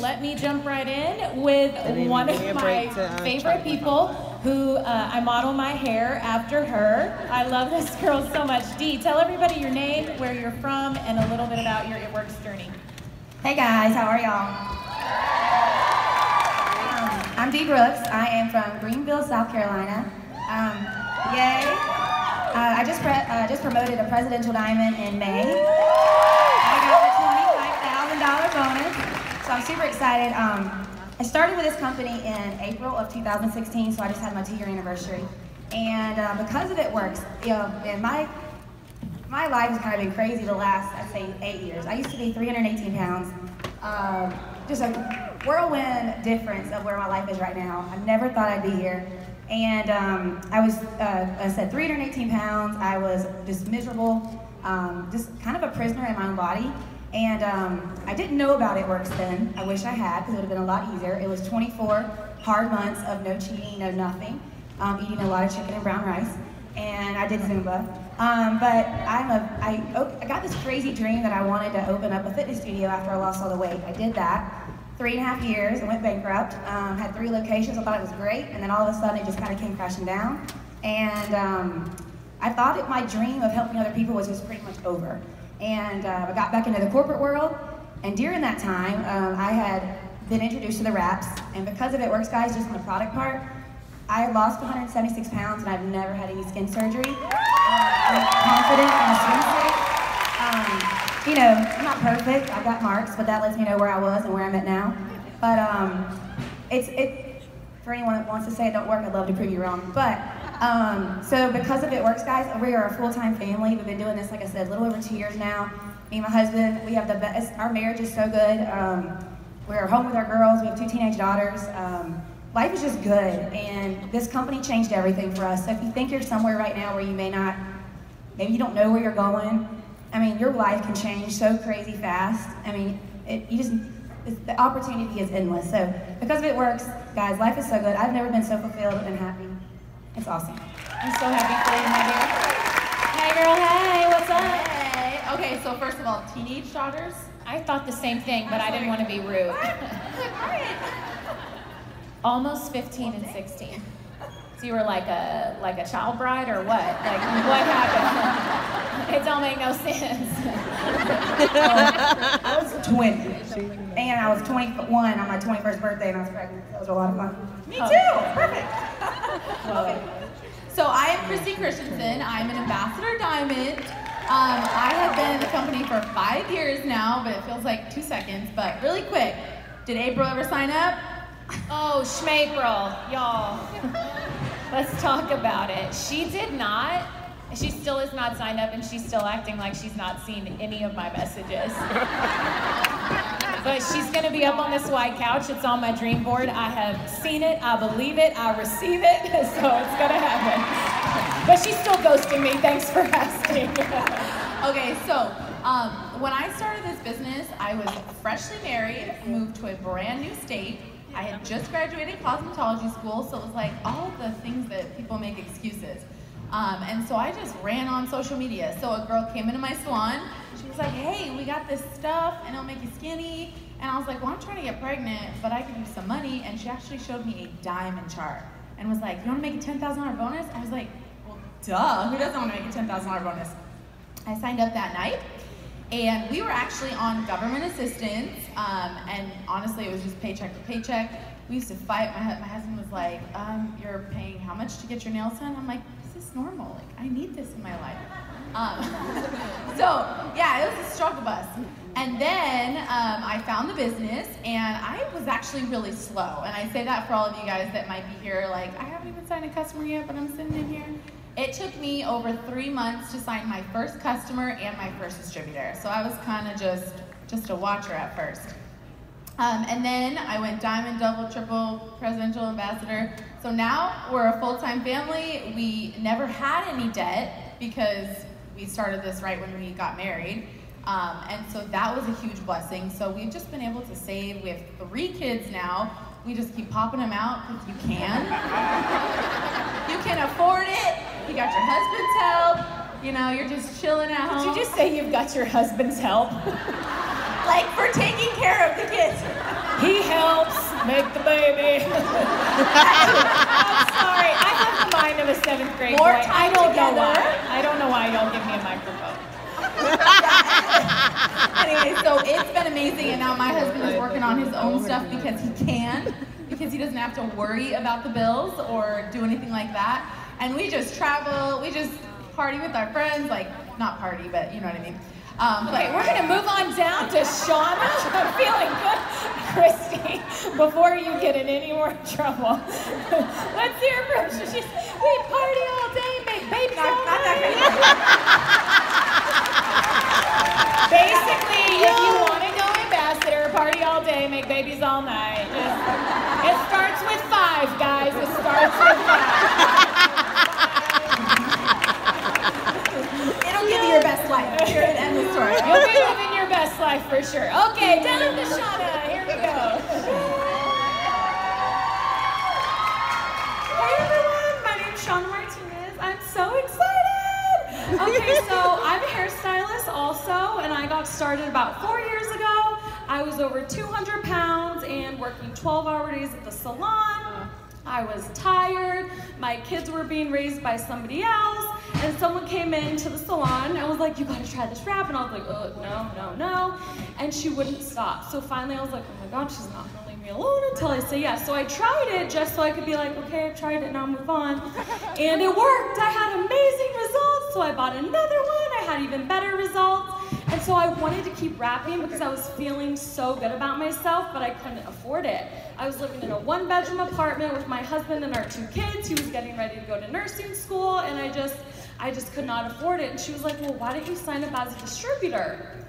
let me jump right in with one of my favorite people who I model my hair after her. I love this girl so much. Dee, tell everybody your name, where you're from, and a little bit about your It Works journey. Hey guys, how are y'all? I'm Dee Brooks. I am from Greenville, South Carolina. Yay. I just promoted a presidential diamond in May. I got the $25,000 bonus, so I'm super excited. I started with this company in April of 2016, so I just had my 2-year anniversary. And because of It Works, you know, and my life has kind of been crazy the last, I'd say, 8 years. I used to be 318 pounds. Just a whirlwind difference of where my life is right now. I never thought I'd be here. And I was, I said 318 pounds. I was just miserable, just kind of a prisoner in my own body. And I didn't know about It Works then. I wish I had, because it would have been a lot easier. It was 24 hard months of no cheating, no nothing, eating a lot of chicken and brown rice. And I did Zumba. But I got this crazy dream that I wanted to open up a fitness studio after I lost all the weight. I did that. 3.5 years, I went bankrupt, had 3 locations, I thought it was great, and then all of a sudden it just kind of came crashing down. And I thought my dream of helping other people was just pretty much over. And I got back into the corporate world, and during that time, I had been introduced to the wraps, and because of It Works, guys, just on the product part, I lost 176 pounds, and I've never had any skin surgery. I'm confident in a swimsuit. You know, I'm not perfect, I got marks, but that lets me know where I was and where I'm at now. But for anyone that wants to say it don't work, I'd love to prove you wrong. But, so because of It Works, guys, we are a full-time family. We've been doing this, like I said, a little over 2 years now. Me and my husband, we have the best, our marriage is so good. We're home with our girls, we have 2 teenage daughters. Life is just good, and this company changed everything for us. So if you think you're somewhere right now where you may not, maybe you don't know where you're going, I mean, your life can change so crazy fast. I mean, the opportunity is endless. So because of It Works, guys, life is so good. I've never been so fulfilled and happy. It's awesome. I'm so happy for you, my dear. Hey girl, hey, what's up? Hey. Okay, so first of all, teenage daughters? I thought the same thing, but I didn't want to be rude. Almost 15 and 16. So you were like a child bride or what? Like, what happened? It don't make no sense. I was 20, and I was 21 on my 21st birthday, and I was pregnant. That was a lot of fun. Me too, perfect. Okay. So I am Christy Christensen. I'm an Ambassador Diamond. I have been in the company for 5 years now, but it feels like 2 seconds. But really quick, did April ever sign up? Oh, Schmapril, y'all. Let's talk about it. She did not. She still is not signed up, and she's still acting like she's not seen any of my messages. But she's gonna be up on this white couch. It's on my dream board. I have seen it, I believe it, I receive it, so it's gonna happen. But she's still ghosting me, thanks for asking. Okay, so when I started this business, I was freshly married, moved to a brand new state. I had just graduated cosmetology school, so it was like all the things that people make excuses. And so I just ran on social media. So a girl came into my salon, she was like, hey, we got this stuff and it'll make you skinny. And I was like, well, I'm trying to get pregnant, but I could use some money. And she actually showed me a diamond chart and was like, you wanna make a $10,000 bonus? I was like, well, duh, who doesn't wanna make a $10,000 bonus? I signed up that night. And we were actually on government assistance, and honestly, it was just paycheck to paycheck. We used to fight. My husband was like, you're paying how much to get your nails done? I'm like, this is normal. Like, I need this in my life. So, yeah, it was a struggle bus. And then I found the business, and I was actually really slow. And I say that for all of you guys that might be here, like, I haven't even signed a customer yet, but I'm sitting in here. It took me over 3 months to sign my first customer and my first distributor. So I was kind of just a watcher at first. And then I went diamond, double, triple, presidential ambassador. So now we're a full-time family. We never had any debt because we started this right when we got married. And so that was a huge blessing. So we've just been able to save. We have 3 kids now. We just keep popping them out because you can. You can afford it. You got your husband's help. You know, you're just chilling at home. Did you just say you've got your husband's help? Like, for taking care of the kids. He make the baby. I'm sorry, I have the mind of a 7th grade boy. I don't know why. I don't know why y'all give me a microphone. Anyway, so it's been amazing, and now my husband is working on his own stuff because he can, because he doesn't have to worry about the bills or do anything like that. And we just travel, we just party with our friends, like, not party, but you know what I mean. Okay, we're gonna move on down to Shauna. I'm feeling good, Christy, before you get in any more trouble. Let's hear from her. She's, we party all day, make babies all night. Basically, if you want to go ambassador, party all day, make babies all night. It starts with 5, guys. It starts with 5. It'll give you your best life. Period. End of story. You'll be living your best life for sure. Okay, down to Shauna. Here we go. Hey everyone, my name's Shauna Martinez. I'm so excited. Okay, so I'm a hairstylist also, and I got started about 4 years ago. I was over 200 pounds and working 12-hour days at the salon. I was tired. My kids were being raised by somebody else, and someone came into the salon and was like, you gotta try this wrap, and I was like, no, and she wouldn't stop. So finally I was like, oh my God, she's not gonna leave me alone until I say yes. So I tried it just so I could be like, okay, I've tried it, now move on. And it worked. I had amazing results, so I bought another one. I had even better results. And so I wanted to keep wrapping because I was feeling so good about myself, but I couldn't afford it. I was living in a 1-bedroom apartment with my husband and our 2 kids. He was getting ready to go to nursing school, and I just could not afford it. And she was like, well, why don't you sign up as a distributor?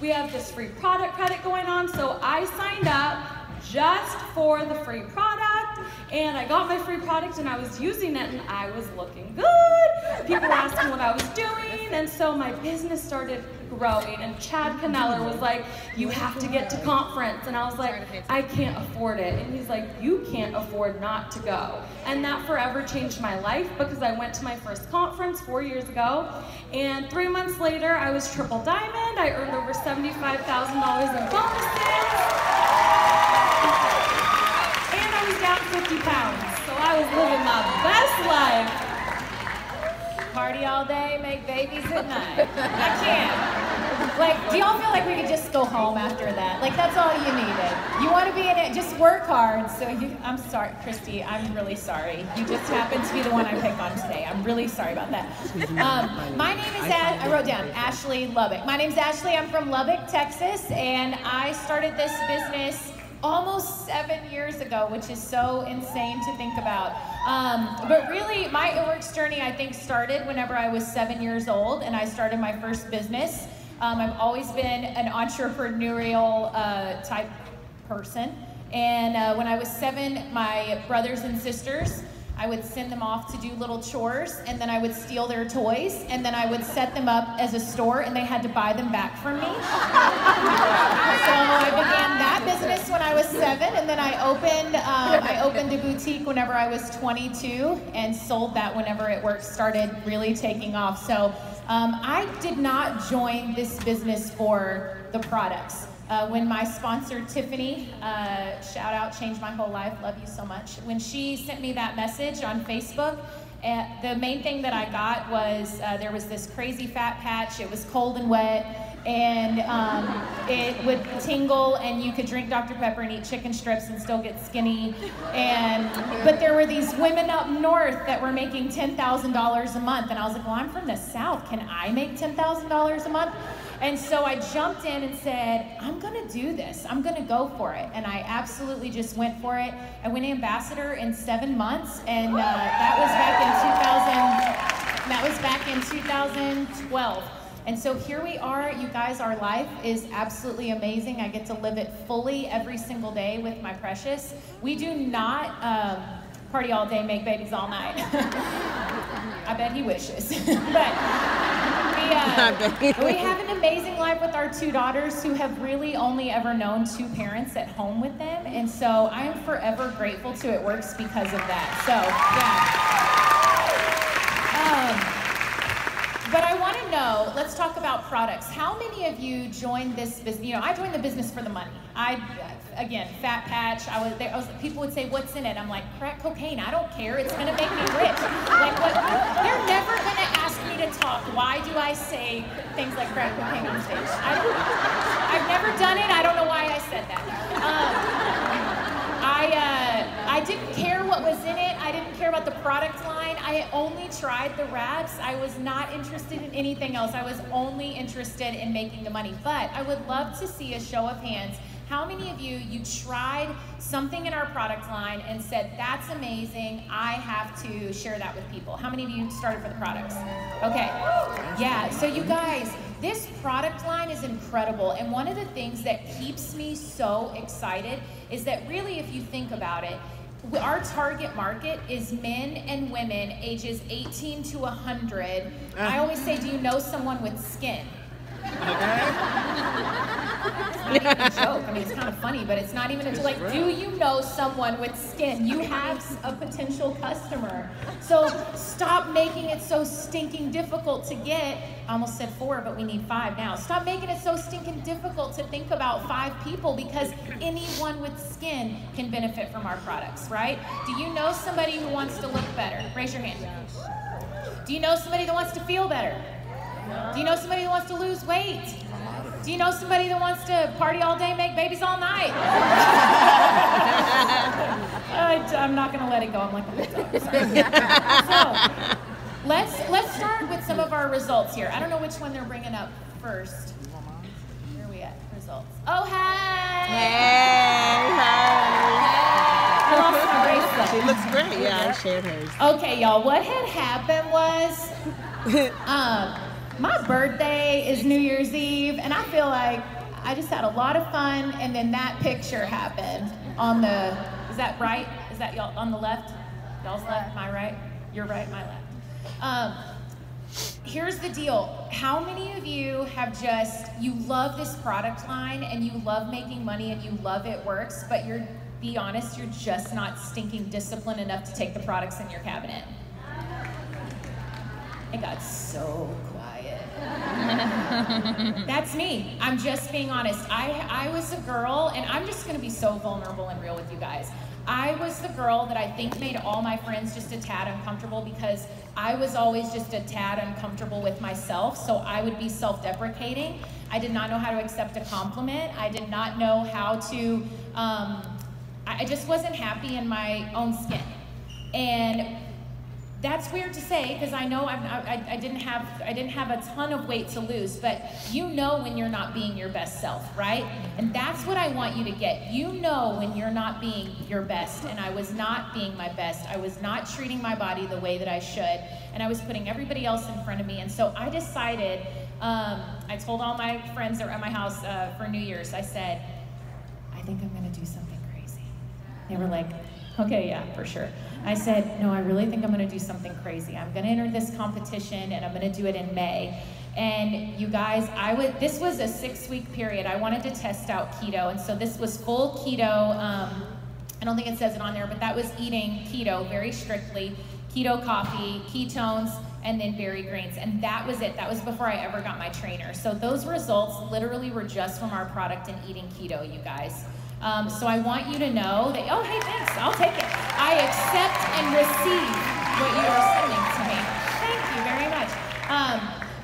We have this free product credit going on. So I signed up just for the free product, and I got my free product and I was using it and I was looking good. People were asking what I was doing, and so my business started growing, and Chad Caneller was like, you have to get to conference, and I was like, I can't afford it, and he's like, you can't afford not to go. And that forever changed my life because I went to my first conference 4 years ago, and 3 months later I was triple diamond. I earned over $75,000 in bonuses, and I was down 50 pounds, so I was living my best life. Party all day, make babies at night. I can't. Like, do y'all feel like we could just go home after that? Like, that's all you needed. You want to be in it, just work hard. So I'm sorry, Christy, I'm really sorry. You just happened to be the one I picked on today. I'm really sorry about that. My name is, I wrote down, Ashley Lubbock. My name's Ashley, I'm from Lubbock, Texas, and I started this business almost 7 years ago, which is so insane to think about. But really, my It-Works journey, I think, started whenever I was 7 years old, and I started my first business. I've always been an entrepreneurial type person. And when I was 7, my brothers and sisters, I would send them off to do little chores, and then I would steal their toys, and then I would set them up as a store, and they had to buy them back from me. So I began that business when I was 7, and then I opened a boutique whenever I was 22, and sold that whenever It-Works started really taking off. So I did not join this business for the products. When my sponsor, Tiffany, shout out, changed my whole life, love you so much. When she sent me that message on Facebook, the main thing that I got was there was this crazy fat patch. It was cold and wet, and it would tingle, and you could drink Dr. Pepper and eat chicken strips and still get skinny. But there were these women up north that were making $10,000 a month, and I was like, well, I'm from the South. Can I make $10,000 a month? And so I jumped in and said, I'm gonna do this. I'm gonna go for it. And I absolutely just went for it. I went ambassador in 7 months, and that was back in 2012. And so here we are, you guys, our life is absolutely amazing. I get to live it fully every single day with my precious. We do not party all day, make babies all night. I bet he wishes. But we have an amazing life with our 2 daughters who have really only ever known 2 parents at home with them. And so I am forever grateful to It-Works because of that. So, yeah. But I want to know, let's talk about products. How many of you joined this business? You know, I joined the business for the money. again, fat patch. People would say, what's in it? I'm like, crack cocaine. I don't care. It's gonna make me rich. Like, what? They're never gonna ask me to talk. Why do I say things like crack cocaine on stage? I've never done it. I don't know why I said that. I didn't care what was in it. I didn't care about the product line. I only tried the wraps. I was not interested in anything else. I was only interested in making the money. But I would love to see a show of hands. How many of you tried something in our product line and said, that's amazing, I have to share that with people? How many of you started for the products? Okay, yeah, so you guys, this product line is incredible, and one of the things that keeps me so excited is that really, if you think about it, our target market is men and women ages 18 to 100. I always say, do you know someone with skin? It's not even a joke. I mean, it's kind of funny, but it's not even a joke. Like, do you know someone with skin? You have a potential customer. So stop making it so stinking difficult to get. I almost said 4, but we need 5 now. Stop making it so stinking difficult to think about 5 people, because anyone with skin can benefit from our products, right? Do you know somebody who wants to look better? Raise your hand. Do you know somebody that wants to feel better? Do you know somebody that wants to lose weight? Do you know somebody that wants to party all day, make babies all night? I'm not going to let it go. I'm like a little dog. So let's start with some of our results here. I don't know which one they're bringing up first. Where are we at? Results. Oh, hey! I lost my bracelet. She looks great. Yeah, I shared hers. Okay, y'all. What had happened was... my birthday is New Year's Eve, and I feel like I just had a lot of fun, and then that picture happened on the, is that right? Is that y'all on the left? Y'all's left, my right? Your right, my left. Here's the deal. How many of you have you love this product line, and you love making money, and you love it works, but be honest, you're just not stinking disciplined enough to take the products in your cabinet? It got so quiet. That's me. I'm just being honest. I was a girl, and I'm just gonna be so vulnerable and real with you guys. I was the girl that I think made all my friends just a tad uncomfortable, because I was always just a tad uncomfortable with myself, so I would be self-deprecating. I did not know how to accept a compliment. I did not know how to, I just wasn't happy in my own skin. And that's weird to say, because I know I didn't have a ton of weight to lose, but you know when you're not being your best self, right? And that's what I want you to get. You know when you're not being your best, and I was not being my best. I was not treating my body the way that I should, and I was putting everybody else in front of me. And so I decided, I told all my friends that were at my house for New Year's, I said, I think I'm gonna do something crazy. They were like, okay, yeah, for sure. I said, no, I really think I'm gonna do something crazy. I'm gonna enter this competition, and I'm gonna do it in May. And you guys, this was a 6-week period. I wanted to test out keto, and so this was full keto. I don't think it says it on there, but that was eating keto very strictly. Keto coffee, ketones, and then berry greens. And that was it. That was before I ever got my trainer. So those results literally were just from our product and eating keto, you guys. So I want you to know that, oh, hey, thanks, I'll take it. I accept and receive what you are sending to me. Thank you very much.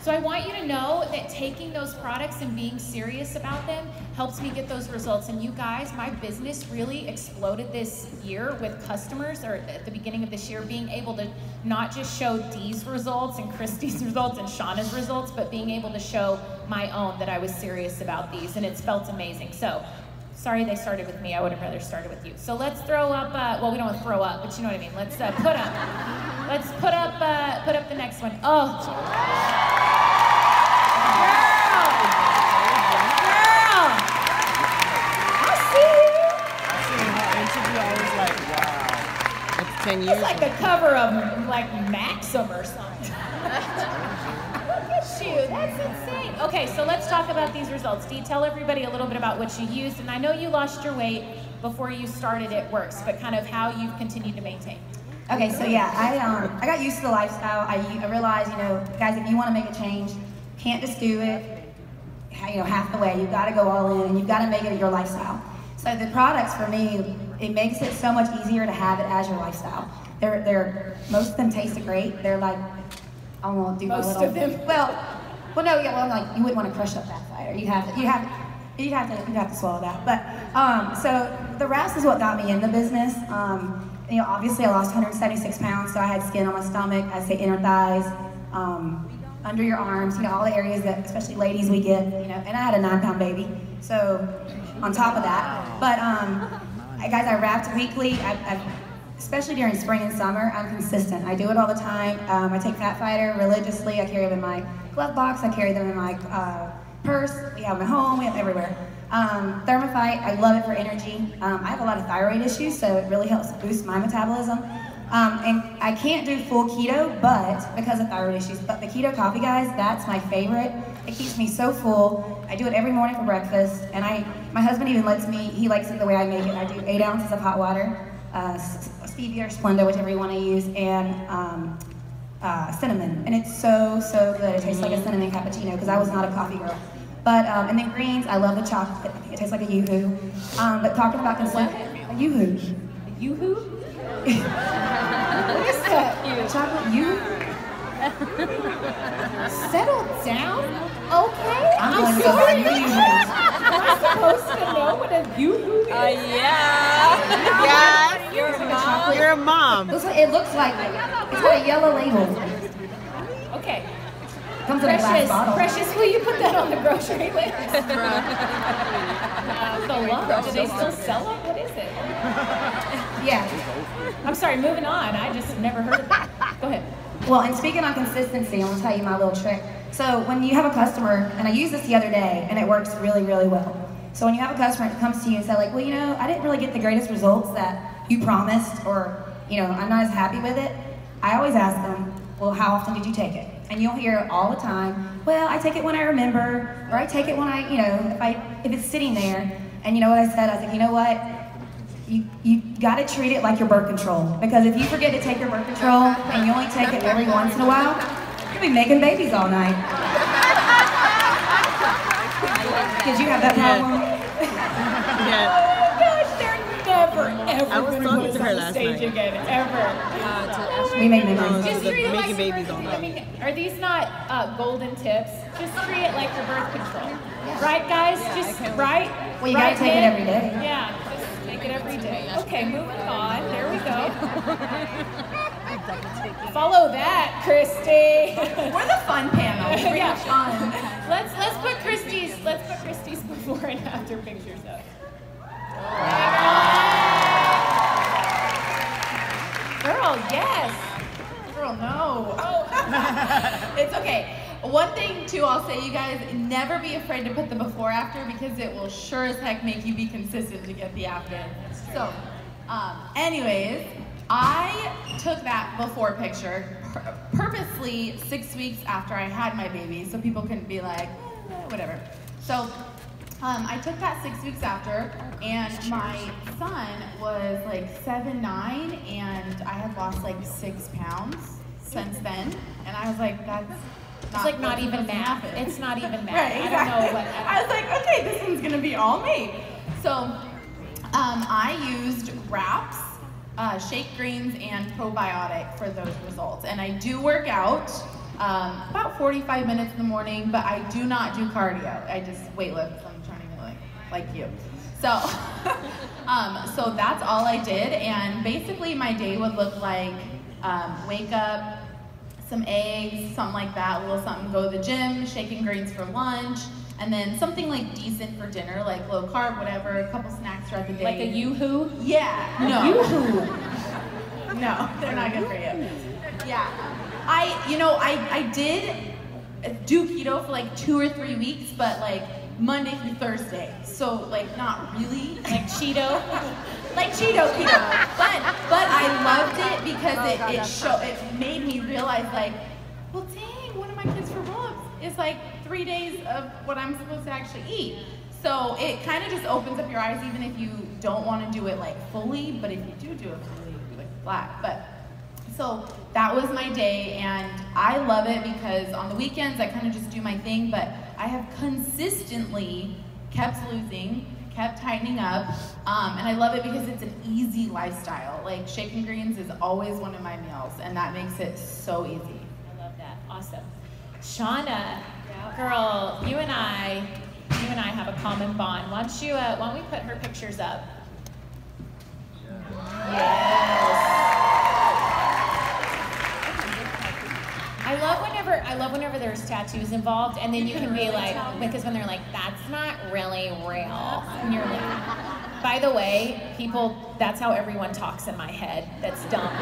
So I want you to know that taking those products and being serious about them helps me get those results. And you guys, my business really exploded this year with customers, or at the beginning of this year, being able to not just show Dee's results and Christy's results and Shauna's results, but being able to show my own that I was serious about these, and it's felt amazing. So, sorry they started with me. I would have rather started with you. So let's throw up, well, we don't want to throw up, but you know what I mean. Let's put up the next one. Oh. Girl. I see you. I seen her interview. I was like, wow. That's 10 years. It's like the cover of like Maxim or something. Look at you. That's insane. Okay, so let's talk about these results. Dee, tell everybody a little bit about what you used. And I know you lost your weight before you started It Works, but kind of how you've continued to maintain. Okay, so yeah, I got used to the lifestyle. I realized, you know, guys, if you want to make a change, you can't just do it, you know, half the way. You've got to go all in, and you've got to make it your lifestyle. So the products for me, it makes it so much easier to have it as your lifestyle. Most of them taste great. They're like, I won't do Most a little. of them. Well, no, yeah, well, like you wouldn't want to crush up that fighter. You have to swallow that. But so the wraps is what got me in the business. You know, obviously I lost 176 pounds, so I had skin on my stomach, I say inner thighs, under your arms, you know, all the areas that especially ladies we get, you know, and I had a 9-pound baby, so on top of that. But guys, I wrapped weekly. Especially during spring and summer, I'm consistent. I do it all the time. I take Fat Fighter religiously. I carry them in my glove box. I carry them in my purse. We have them at home. We have them everywhere. Thermophyte, I love it for energy. I have a lot of thyroid issues, so it really helps boost my metabolism. And I can't do full keto, but because of thyroid issues. But the keto coffee, guys, that's my favorite. It keeps me so full. I do it every morning for breakfast, and my husband even lets me. He likes it the way I make it. I do 8 ounces of hot water. Stevia or Splenda, whichever you want to use, and cinnamon. And it's so good. It tastes like a cinnamon cappuccino because I was not a coffee girl. But, and then greens, I love the chocolate. I think it tastes like a Yoo-hoo. But talking about consistency, a Yoo-hoo. A Yoo-hoo? What is that? Chocolate Yoo-hoo? Settle down? Okay. I'm going to go buy new Yoo-hoos. Am I supposed to know what a Yoo-hoo is? Yes. You're a mom. It looks like it's got a yellow label. Okay. Comes in a glass bottle. Precious, will you put that on the grocery list? The lump, do they still sell them? What is it? Yeah. I'm sorry, moving on. I just never heard of that. Go ahead. Well, and speaking on consistency, I'm gonna tell you my little trick. So when you have a customer, and I used this the other day, and it works really, really well. So when you have a customer that comes to you and say like, well, you know, I didn't really get the greatest results that you promised, or, you know, I'm not as happy with it, I always ask them, well, how often did you take it? And you'll hear it all the time, well, I take it when I remember, or I take it when I, you know, if it's sitting there. And you know what I said? I was like, you know what? You gotta treat it like your birth control. Because if you forget to take your birth control, and you only take it every once in a while, you'll be making babies all night. Did you have that problem? Yeah. Never, ever going to put us on the stage again, ever. We made memories. Just treat it like making your babies birth all control. I night. mean, are these not golden tips? Just treat it like your birth control. Right, guys? Just, right? Well, you gotta take it every day. Yeah, just take it every day. Okay, moving on. There we go. Follow that, Christy. We're the fun panel. We bring Yeah. it fun. Let's put Christy's before and after pictures up. Girl, yes. Girl, no. It's okay. One thing too, I'll say, you guys, never be afraid to put the before after, because it will sure as heck make you be consistent to get the after. So, anyways, I took that before picture purposely 6 weeks after I had my baby, so people couldn't be like, whatever. So, I took that 6 weeks after, and my son was like 7'9", and I had lost like 6 pounds since then, and I was like, that's It's like not even math. It's not even math. Right, exactly. I don't know what. I was like, okay, this one's gonna be all me. So, I used wraps, shake greens, and probiotic for those results. And I do work out about 45 minutes in the morning, but I do not do cardio. I just weightlift. I'm trying to be like you. So, so that's all I did. And basically, my day would look like wake up, some eggs, something like that, a little something, go to the gym, shaking greens for lunch, and then something like decent for dinner, like low carb, whatever, a couple snacks throughout the day. Like a Yoo-hoo? Yeah, no. Yoo-hoo. No, they're not good for you. Yeah, I did do keto for like 2 or 3 weeks, but like Monday through Thursday, so like not really. Like Cheeto? Like Cheeto keto, but I loved it because it made me realize like, well dang, one of my kids for Roblox is like 3 days of what I'm supposed to actually eat. So it kind of just opens up your eyes, even if you don't want to do it like fully, but if you do it fully, you like flat. But so that was my day, and I love it because on the weekends I kind of just do my thing, but I have consistently kept losing, kept tightening up, and I love it because it's an easy lifestyle. Like Shaken Greens is always one of my meals, and that makes it so easy. I love that. Awesome. Shauna, girl, you and I have a common bond. Why don't we put her pictures up? Yes. I love whenever there's tattoos involved, and then you can be like, because when they're like, that's not really real, and you're like, by the way, people, that's how everyone talks in my head. That's dumb.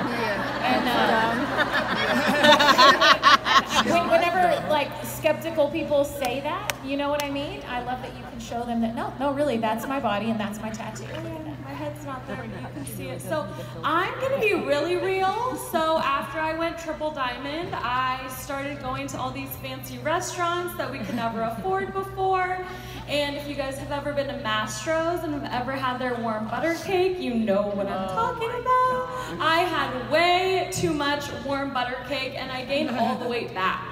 And whenever like skeptical people say that, you know what I mean? I love that you can show them that no, really, that's my body and that's my tattoo. My head's not there, but you can see it. So I'm gonna be really real. So after I went Triple Diamond, I started going to all these fancy restaurants that we could never afford before. And if you guys have ever been to Mastro's and have ever had their warm butter cake, you know what I'm talking about. I had way too much warm butter cake and I gained all the weight back.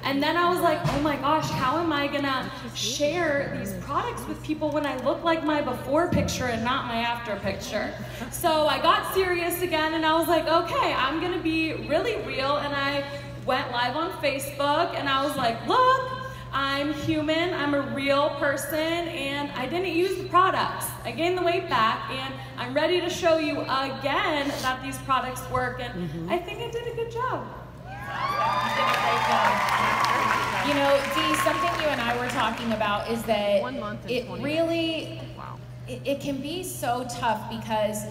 And then I was like, oh my gosh, how am I gonna share these products with people when I look like my before picture and not my after picture? So I got serious again and I was like, okay, I'm gonna be really real. And I went live on Facebook and I was like, look, I'm human, I'm a real person, and I didn't use the products. I gained the weight back, and I'm ready to show you again that these products work, and I think I did a good job. You know, Dee, something you and I were talking about is that it really, it can be so tough because,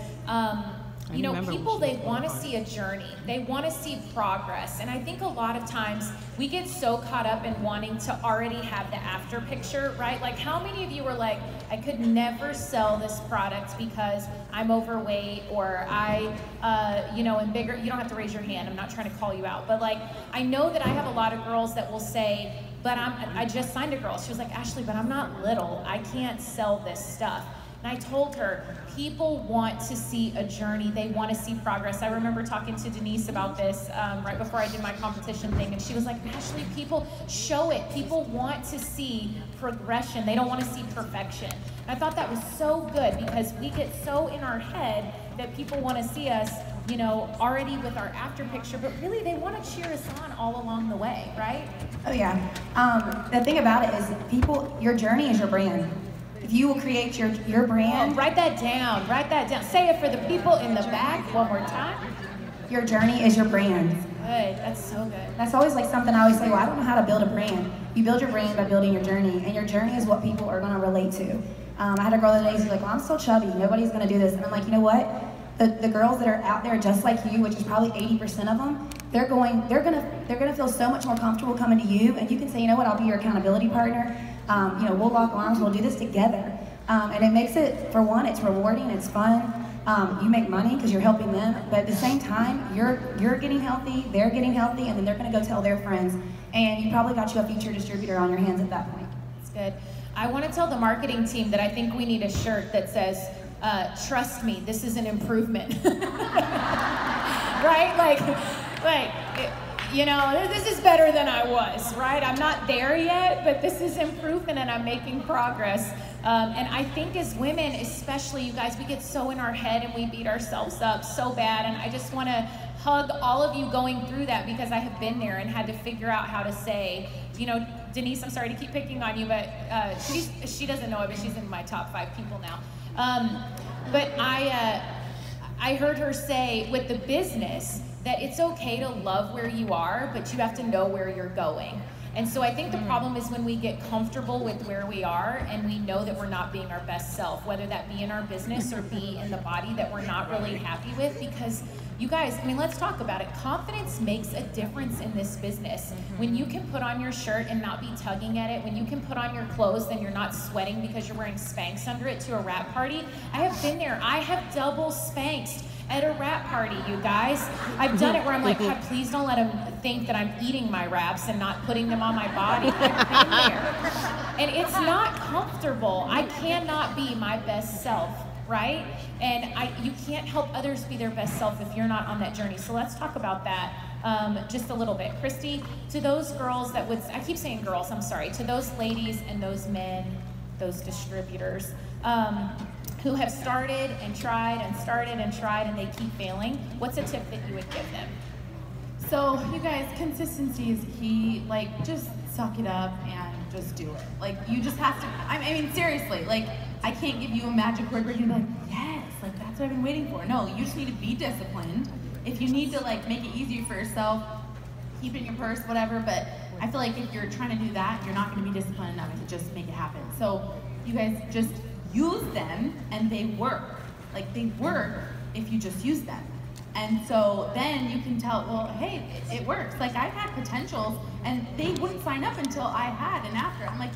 you know, people, they want to see a journey. They want to see progress. And I think a lot of times we get so caught up in wanting to already have the after picture, right? Like how many of you were like, I could never sell this product because I'm overweight or I, you know, am bigger. You don't have to raise your hand. I'm not trying to call you out. But like, I know that I have a lot of girls that will say, but I just signed a girl. She was like, Ashley, but I'm not little. I can't sell this stuff. And I told her, people want to see a journey. They want to see progress. I remember talking to Denise about this right before I did my competition thing, and she was like, Ashley, people show it. People want to see progression. They don't want to see perfection. And I thought that was so good because we get so in our head that people want to see us, you know, already with our after picture, but really they want to cheer us on all along the way, right? Oh yeah. The thing about it is people, your journey is your brand. If you will create your brand. Oh, write that down, write that down. Say it for the people in the back one more time. Your journey is your brand. Good, that's so good. That's always like something I always say, well, I don't know how to build a brand. You build your brand by building your journey, and your journey is what people are gonna relate to. I had a girl the other day who's like, well, I'm so chubby, nobody's gonna do this. And I'm like, you know what? The girls that are out there just like you, which is probably 80% of them, they're gonna feel so much more comfortable coming to you, and you can say, you know what, I'll be your accountability partner. You know, we'll lock arms, we'll do this together. And it makes it, for one, it's rewarding, it's fun. You make money because you're helping them, but at the same time, you're getting healthy, they're getting healthy, and then they're gonna go tell their friends. And you probably got you a future distributor on your hands at that point. That's good. I want to tell the marketing team that I think we need a shirt that says, trust me, this is an improvement. Right? You know, this is better than I was, right? I'm not there yet, but this is improvement and I'm making progress. And I think as women, especially you guys, we get so in our head and we beat ourselves up so bad. And I just want to hug all of you going through that because I have been there and had to figure out how to say, you know, Denise, I'm sorry to keep picking on you, but she doesn't know it, but she's in my top 5 people now. But I heard her say with the business that it's okay to love where you are, but you have to know where you're going. And so I think the problem is when we get comfortable with where we are and we know that we're not being our best self, whether that be in our business or be in the body that we're not really happy with, because you guys, I mean, let's talk about it. Confidence makes a difference in this business. When you can put on your shirt and not be tugging at it, when you can put on your clothes and you're not sweating because you're wearing Spanx under it to a rap party. I have been there. I have double Spanxed at a rap party, you guys. I've done it where I'm like, God, please don't let him think that I'm eating my wraps and not putting them on my body. I've been there. And it's not comfortable. I cannot be my best self, right? And you can't help others be their best self if you're not on that journey. So let's talk about that just a little bit. Christy, to those girls that would, I keep saying girls, I'm sorry, to those ladies and those men, those distributors who have started and tried and they keep failing, what's a tip that you would give them? So you guys, consistency is key. Like, just suck it up and just do it. Like, you just have to, I mean, seriously, like, I can't give you a magic word where you're like, yes, like, that's what I've been waiting for. No, you just need to be disciplined. If you need to, like, make it easier for yourself, keep it in your purse, whatever, but I feel like if you're trying to do that, you're not gonna be disciplined enough to just make it happen. So you guys just use them, and they work. Like, they work if you just use them. And so then you can tell, well, hey, it works. Like, I've had potentials, and they wouldn't sign up until I had an after. I'm like,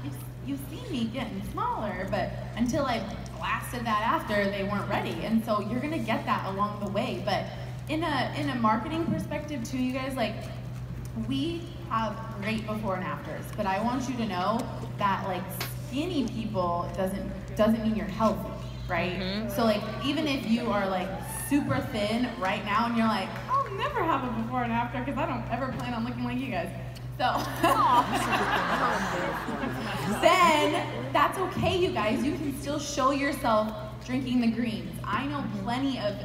you see me getting smaller, but until I blasted that after, they weren't ready. And so you're gonna get that along the way. But in a marketing perspective too, you guys, like, we have great before and afters, but I want you to know that, like, skinny people doesn't mean you're healthy, right? So, like, even if you are, like, super thin right now and you're like, I'll never have a before and after because I don't ever plan on looking like you guys. So, then that's okay, you guys. You can still show yourself drinking the greens. I know plenty of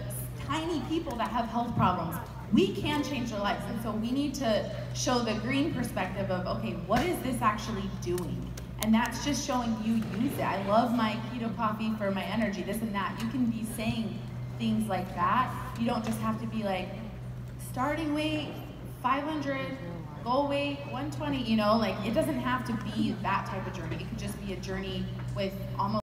tiny people that have health problems. We can change their lives, and so we need to show the green perspective of, okay, what is this actually doing? And that's just showing you use it. I love my keto coffee for my energy, this and that. You can be saying things like that. You don't just have to be like, starting weight 500, goal weight 120, you know, like, it doesn't have to be that type of journey. It could just be a journey with almost